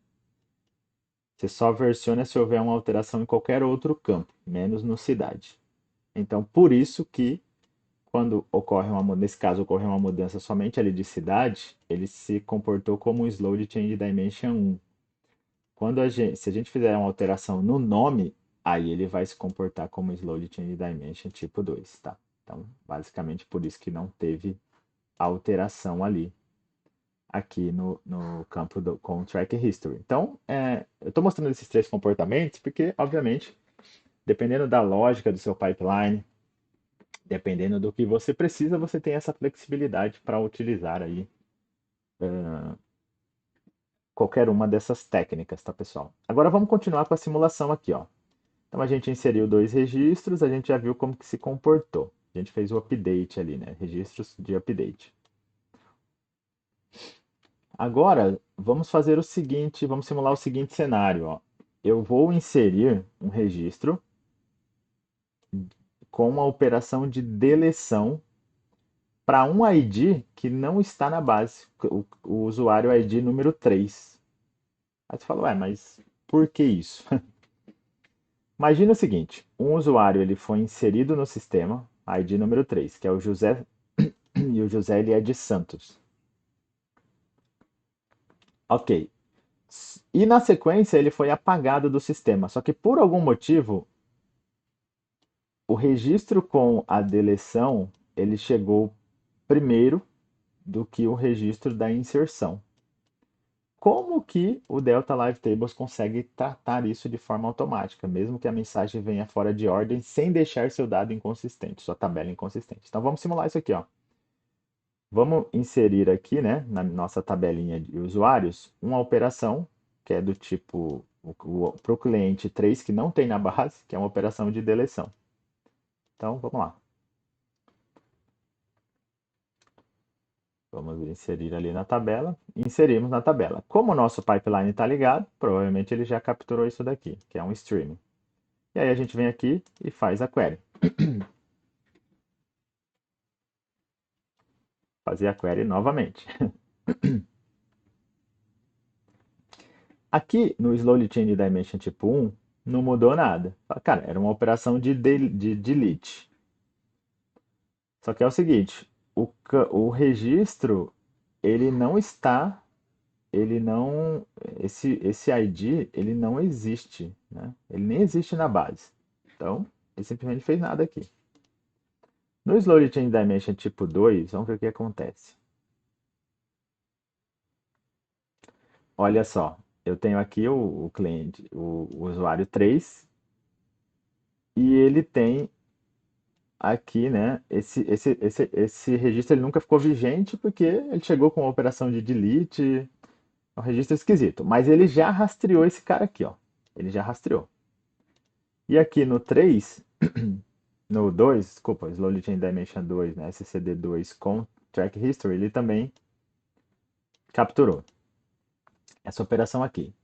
Você só versiona se houver uma alteração em qualquer outro campo, menos no cidade. Então, por isso que quando nesse caso ocorre uma mudança somente ali de cidade, ele se comportou como um slow de change dimension 1. Se a gente fizer uma alteração no nome, aí ele vai se comportar como slow de change dimension tipo 2, tá? Então, basicamente por isso que não teve alteração ali aqui no campo com Track History. Então, eu estou mostrando esses três comportamentos porque, obviamente, dependendo da lógica do seu pipeline, dependendo do que você precisa, você tem essa flexibilidade para utilizar aí qualquer uma dessas técnicas, tá, pessoal? Agora vamos continuar com a simulação aqui, ó. Então a gente inseriu dois registros, a gente já viu como que se comportou. A gente fez o update ali, né? Registros de update. Agora, vamos fazer o seguinte, vamos simular o seguinte cenário, ó. Eu vou inserir um registro com uma operação de deleção para um ID que não está na base, o usuário ID número 3. Aí você fala, ué, mas por que isso? Imagina o seguinte, um usuário ele foi inserido no sistema, ID número 3, que é o José, e o José ele é de Santos. Ok. E na sequência ele foi apagado do sistema, só que por algum motivo o registro com a deleção ele chegou primeiro do que o registro da inserção. Como que o Delta Live Tables consegue tratar isso de forma automática, mesmo que a mensagem venha fora de ordem, sem deixar seu dado inconsistente, sua tabela inconsistente? Então vamos simular isso aqui, ó. Vamos inserir aqui, né, na nossa tabelinha de usuários, uma operação que é do tipo para o cliente 3 que não tem na base, que é uma operação de deleção. Então, vamos lá. Vamos inserir ali na tabela. Inserimos na tabela. Como o nosso pipeline está ligado, provavelmente ele já capturou isso daqui, que é um stream. E aí a gente vem aqui e faz a query. Fazer a query novamente. Aqui no Slowly Change Dimension tipo 1, não mudou nada. Cara, era uma operação de delete. Só que é o seguinte, o registro, ele não está, ele não, esse ID, ele não existe, né? Ele nem existe na base. Então, ele simplesmente fez nada aqui. No Slowly Change Dimension tipo 2, vamos ver o que acontece. Olha só, eu tenho aqui o cliente, o usuário 3, e ele tem aqui, né, esse registro ele nunca ficou vigente porque ele chegou com a operação de delete, é um registro esquisito, mas ele já rastreou esse cara aqui, ó. Ele já rastreou. E aqui no 3, no 2, desculpa, Slowly Change Dimension 2, né, SCD2 com Track History, ele também capturou essa operação aqui.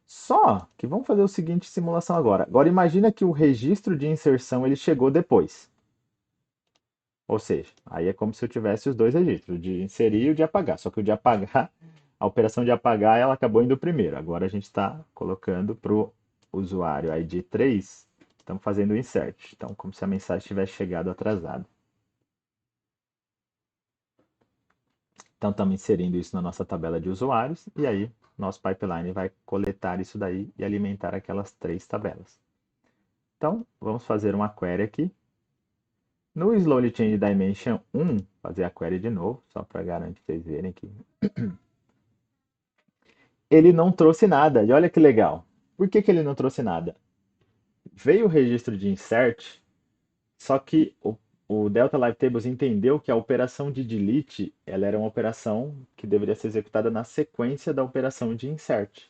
Só que vamos fazer o seguinte simulação agora. Agora imagina que o registro de inserção ele chegou depois. Ou seja, aí é como se eu tivesse os dois registros, o de inserir e o de apagar. Só que o de apagar, a operação de apagar, ela acabou indo primeiro. Agora a gente está colocando para o usuário ID 3, estamos fazendo o insert. Então, como se a mensagem tivesse chegado atrasada. Então, estamos inserindo isso na nossa tabela de usuários e aí nosso pipeline vai coletar isso daí e alimentar aquelas três tabelas. Então, vamos fazer uma query aqui. No Slowly Change Dimension 1, fazer a query de novo, só para garantir que vocês verem aqui. Ele não trouxe nada, e olha que legal. Por que que ele não trouxe nada? Veio o registro de insert, só que o Delta Live Tables entendeu que a operação de delete ela era uma operação que deveria ser executada na sequência da operação de insert.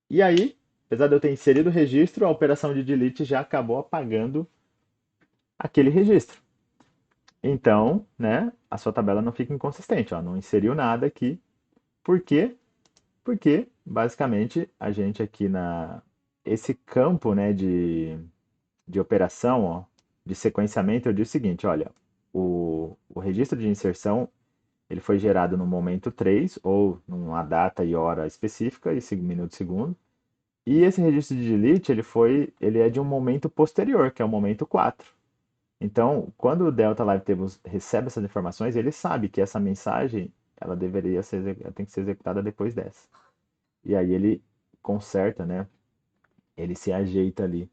E aí, apesar de eu ter inserido o registro, a operação de delete já acabou apagando aquele registro. Então, né, a sua tabela não fica inconsistente, ó, não inseriu nada aqui. Por quê? Porque, basicamente, a gente aqui esse campo, né, de operação, ó, de sequenciamento, eu digo o seguinte, olha, o registro de inserção, ele foi gerado no momento 3 ou numa data e hora específica, e minuto e segundo. E esse registro de delete, ele é de um momento posterior, que é o momento 4. Então, quando o Delta Live Tables recebe essas informações, ele sabe que essa mensagem, ela tem que ser executada depois dessa. E aí ele conserta, né? Ele se ajeita ali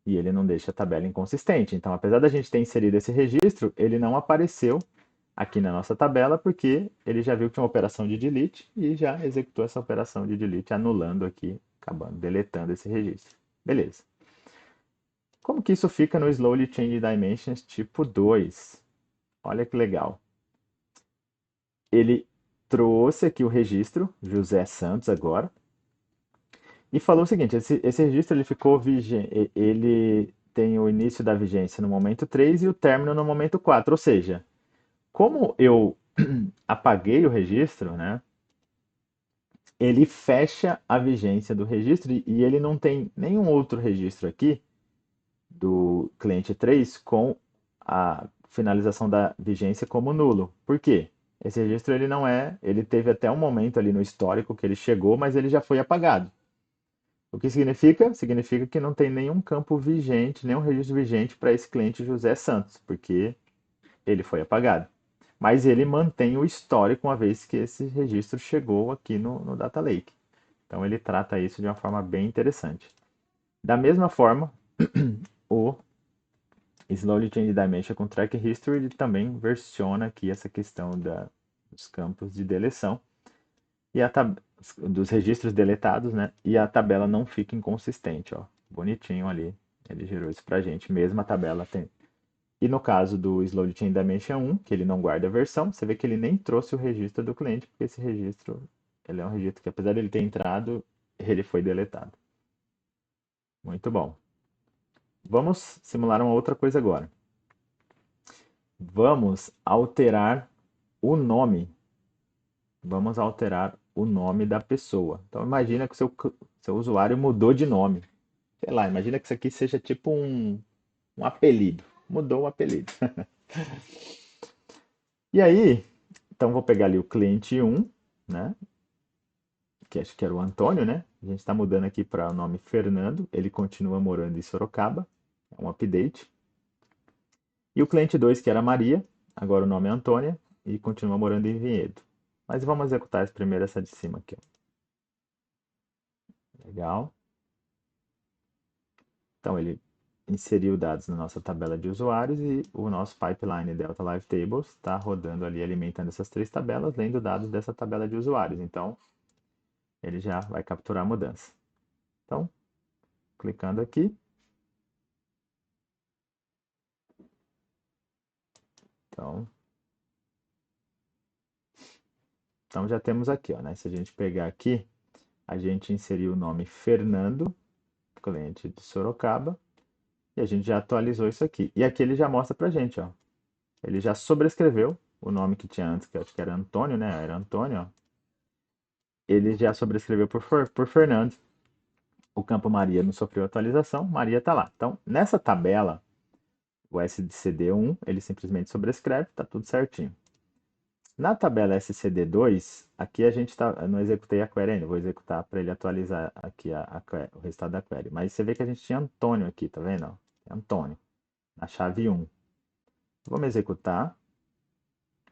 e ele não deixa a tabela inconsistente. Então, apesar da gente ter inserido esse registro, ele não apareceu aqui na nossa tabela porque ele já viu que tinha uma operação de delete e já executou essa operação de delete, anulando aqui, acabando deletando esse registro. Beleza. Como que isso fica no Slowly Change Dimensions tipo 2? Olha que legal. Ele trouxe aqui o registro, José Santos agora, e falou o seguinte, esse registro ele ficou vigente, ele tem o início da vigência no momento 3 e o término no momento 4. Ou seja, como eu apaguei o registro, né, ele fecha a vigência do registro e ele não tem nenhum outro registro aqui do cliente 3 com a finalização da vigência como nulo. Por quê? Esse registro ele não é, ele teve até um momento ali no histórico que ele chegou, mas ele já foi apagado. O que significa? Significa que não tem nenhum campo vigente, nenhum registro vigente para esse cliente José Santos, porque ele foi apagado. Mas ele mantém o histórico uma vez que esse registro chegou aqui no Data Lake. Então ele trata isso de uma forma bem interessante. Da mesma forma, o Slowly Change Dimension com Track History ele também versiona aqui essa questão dos campos de deleção e dos registros deletados, né? E a tabela não fica inconsistente, ó. Bonitinho ali. Ele gerou isso pra gente, mesmo a tabela E no caso do Slowly Chain Dimension 1, que ele não guarda a versão, você vê que ele nem trouxe o registro do cliente, porque esse registro, ele é um registro que apesar de ele ter entrado, ele foi deletado. Muito bom. Vamos simular uma outra coisa agora. Vamos alterar o nome. Vamos alterar o nome da pessoa. Então imagina que o seu usuário mudou de nome. Sei lá, imagina que isso aqui seja tipo um apelido. Mudou o apelido. E aí, então vou pegar ali o cliente 1, né? Que acho que era o Antônio, né? A gente está mudando aqui para o nome Fernando. Ele continua morando em Sorocaba. É um update. E o cliente 2, que era Maria, agora o nome é Antônia e continua morando em Vinhedo. Mas vamos executar primeiro essa de cima aqui, ó. Legal. Então ele inseriu dados na nossa tabela de usuários e o nosso pipeline Delta Live Tables está rodando ali, alimentando essas três tabelas, lendo dados dessa tabela de usuários. Então ele já vai capturar a mudança. Então, clicando aqui. Então, então já temos aqui, ó, né? Se a gente pegar aqui, a gente inseriu o nome Fernando, cliente de Sorocaba, e a gente já atualizou isso aqui. E aqui ele já mostra pra gente, ó. Ele já sobrescreveu o nome que tinha antes, que eu acho que era Antônio, né? Era Antônio, ó. Ele já sobrescreveu por Fernando. O campo Maria não sofreu atualização, Maria está lá. Então, nessa tabela, o SCD1, ele simplesmente sobrescreve, está tudo certinho. Na tabela SCD2, aqui a gente tá, eu não executei a query ainda, vou executar para ele atualizar aqui o resultado da query. Mas você vê que a gente tinha Antônio aqui, tá vendo? Antônio, na chave 1. Vamos executar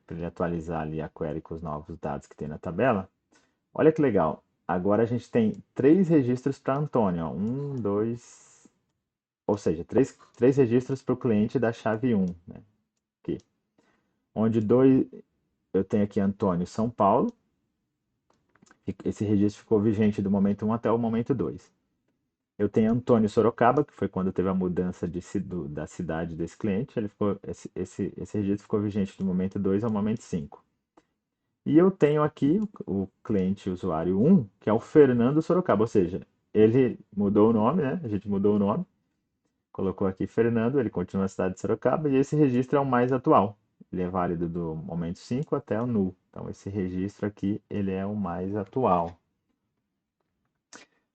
para ele atualizar ali a query com os novos dados que tem na tabela. Olha que legal. Agora a gente tem três registros para Antônio. Ó. Um, dois. Ou seja, três registros para o cliente da chave 1. Né? Aqui. Onde dois. Eu tenho aqui Antônio São Paulo. Esse registro ficou vigente do momento 1 até o momento 2. Eu tenho Antônio Sorocaba, que foi quando teve a mudança da cidade desse cliente. Esse registro ficou vigente do momento 2 ao momento 5. E eu tenho aqui o cliente usuário 1, que é o Fernando Sorocaba, ou seja, ele mudou o nome, né? A gente mudou o nome, colocou aqui Fernando, ele continua na cidade de Sorocaba, e esse registro é o mais atual. Ele é válido do momento 5 até o null. Então esse registro aqui, ele é o mais atual.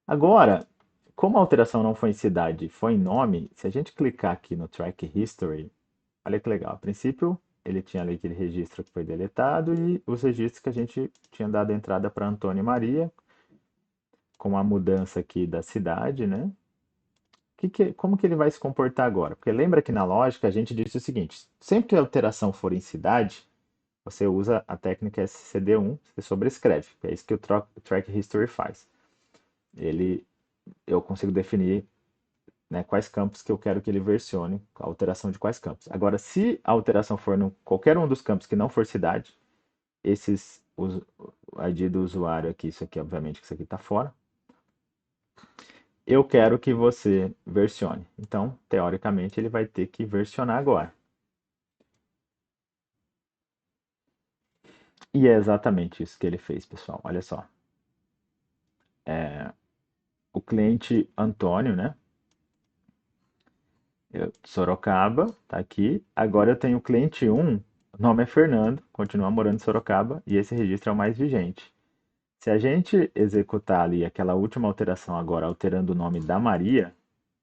Agora, como a alteração não foi em cidade, foi em nome, se a gente clicar aqui no Track History, olha que legal. A princípio, ele tinha ali aquele registro que foi deletado e os registros que a gente tinha dado entrada para Antônio e Maria, com a mudança aqui da cidade, né? Como que ele vai se comportar agora? Porque lembra que na lógica a gente disse o seguinte: sempre que a alteração for em cidade, você usa a técnica SCD1, você sobrescreve. É isso que o Track History faz. Eu consigo definir, né, quais campos que eu quero que ele versione, a alteração de quais campos. Agora, se a alteração for em qualquer um dos campos que não for cidade, o ID do usuário aqui, isso aqui, obviamente, que isso aqui está fora, eu quero que você versione. Então, teoricamente, ele vai ter que versionar agora. E é exatamente isso que ele fez, pessoal. Olha só. O cliente Antônio, né? Sorocaba, tá aqui. Agora eu tenho o cliente 1, o nome é Fernando, continua morando em Sorocaba e esse registro é o mais vigente. Se a gente executar ali aquela última alteração agora, alterando o nome da Maria,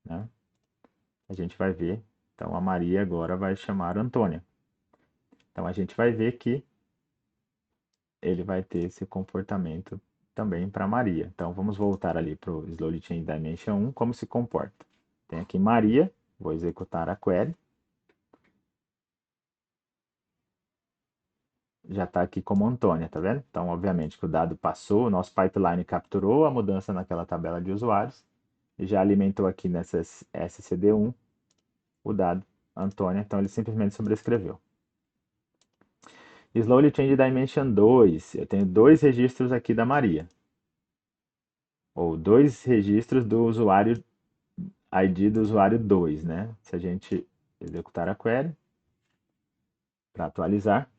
né? A gente vai ver. Então a Maria agora vai chamar Antônia. Então a gente vai ver que ele vai ter esse comportamento também para Maria. Então vamos voltar ali para o Slowly Chain Dimension 1, como se comporta. Tem aqui Maria, vou executar a query. Já está aqui como Antônia, tá vendo? Então, obviamente que o dado passou, o nosso pipeline capturou a mudança naquela tabela de usuários e já alimentou aqui nessa SCD1 o dado Antônia, então ele simplesmente sobrescreveu. Slowly Change Dimension 2, eu tenho dois registros aqui da Maria, ou dois registros do usuário, ID do usuário 2, né? Se a gente executar a query, para atualizar.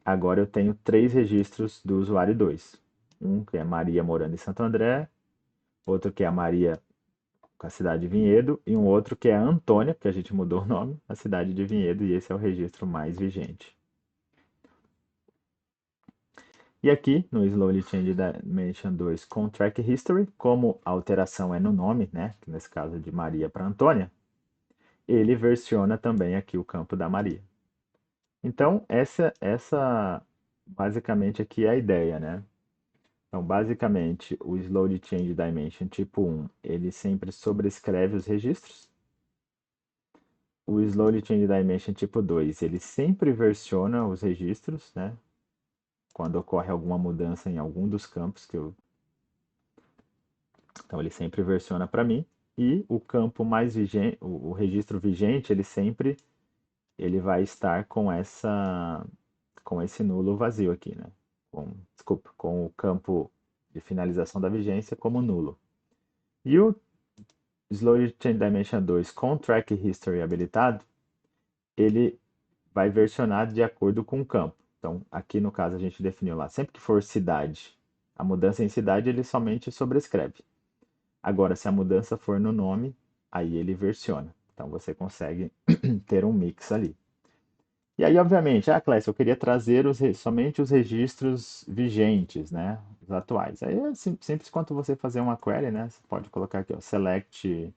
Agora eu tenho três registros do usuário 2. Um que é Maria morando em Santo André, outro que é a Maria com a cidade de Vinhedo e um outro que é a Antônia, que a gente mudou o nome, a cidade de Vinhedo, e esse é o registro mais vigente. E aqui no Slowly Change Dimension 2 com Track History, como a alteração é no nome, né, que nesse caso é de Maria para Antônia, ele versiona também aqui o campo da Maria. Então, essa basicamente aqui é a ideia, né? Então, basicamente, o Slowly Change Dimension tipo 1, ele sempre sobrescreve os registros. O Slowly Change Dimension tipo 2, ele sempre versiona os registros, né? Quando ocorre alguma mudança em algum dos campos que eu... Então, ele sempre versiona para mim. E o campo mais vigente, o registro vigente, ele vai estar com esse nulo vazio aqui, né? Desculpa, com o campo de finalização da vigência como nulo. E o Slowly Change Dimension 2 com Track History habilitado, ele vai versionar de acordo com o campo. Então, aqui no caso a gente definiu lá, sempre que for cidade, a mudança em cidade ele somente sobrescreve. Agora, se a mudança for no nome, aí ele versiona. Então você consegue ter um mix ali. E aí, obviamente, Clécio, eu queria trazer somente os registros vigentes, né? Os atuais. Aí é simples quanto você fazer uma query, né? Você pode colocar aqui, ó, select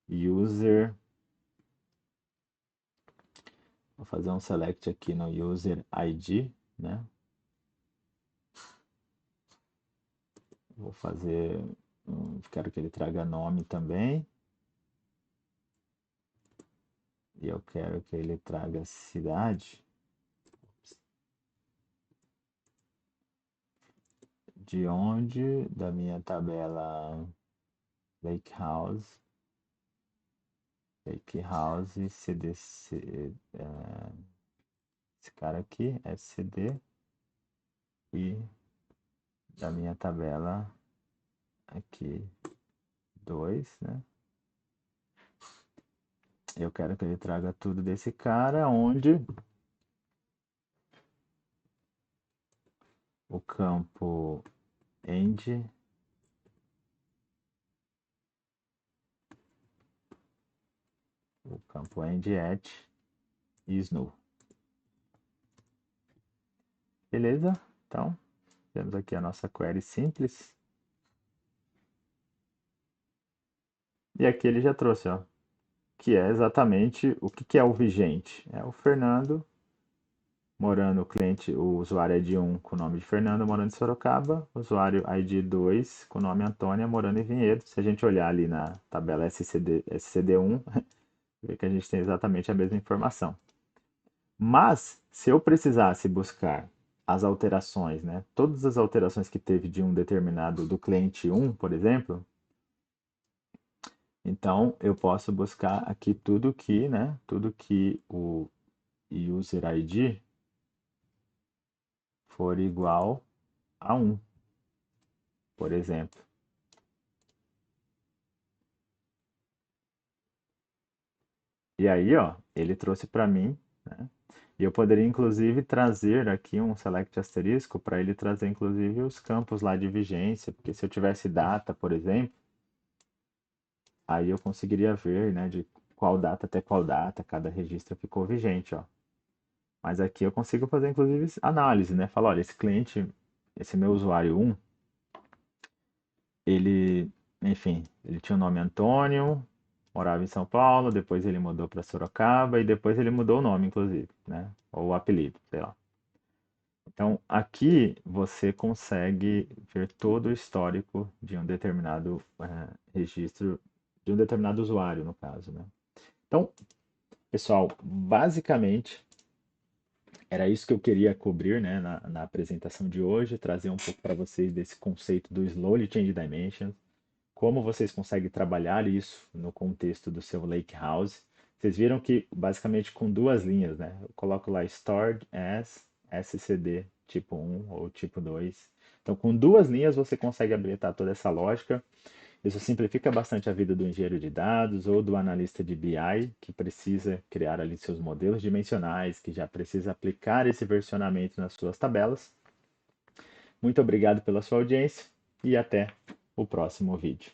user. Vou fazer um select aqui no user ID, né? Vou fazer, quero que ele traga nome também. E eu quero que ele traga cidade. De onde? Da minha tabela Lake House. Lake House, CDC. Esse cara aqui, SCD. E da minha tabela aqui 2, né? Eu quero que ele traga tudo desse cara, onde o campo end at is null. Beleza? Então, temos aqui a nossa query simples. E aqui ele já trouxe, ó, que é exatamente o que é o vigente. É o Fernando morando, o cliente, o usuário ID 1 com o nome de Fernando morando em Sorocaba, usuário ID 2 com o nome Antônia morando em Vinhedo. Se a gente olhar ali na tabela SCD1, vê que a gente tem exatamente a mesma informação. Mas, se eu precisasse buscar as alterações, né, todas as alterações que teve de um determinado, do cliente 1, por exemplo, então eu posso buscar aqui tudo que, né, tudo que o user ID for igual a 1, por exemplo. E aí, ó, ele trouxe para mim, né? E eu poderia inclusive trazer aqui um select asterisco para ele trazer inclusive os campos lá de vigência, porque se eu tivesse data, por exemplo, aí eu conseguiria ver, né, de qual data até qual data cada registro ficou vigente, ó. Mas aqui eu consigo fazer inclusive análise, né? Falar, olha, esse cliente, esse meu usuário 1, ele, enfim, ele tinha o nome Antônio, morava em São Paulo, depois ele mudou para Sorocaba e depois ele mudou o nome, inclusive, né? Ou o apelido, sei lá. Então, aqui você consegue ver todo o histórico de um determinado registro, de um determinado usuário, no caso, né? Então, pessoal, basicamente era isso que eu queria cobrir, né, na apresentação de hoje, trazer um pouco para vocês desse conceito do Slowly Change Dimensions, como vocês conseguem trabalhar isso no contexto do seu Lake House. Vocês viram que basicamente com duas linhas, né? Eu coloco lá stored as SCD tipo 1 ou tipo 2. Então, com duas linhas você consegue habilitar toda essa lógica. Isso simplifica bastante a vida do engenheiro de dados ou do analista de BI, que precisa criar ali seus modelos dimensionais, que já precisa aplicar esse versionamento nas suas tabelas. Muito obrigado pela sua audiência e até o próximo vídeo.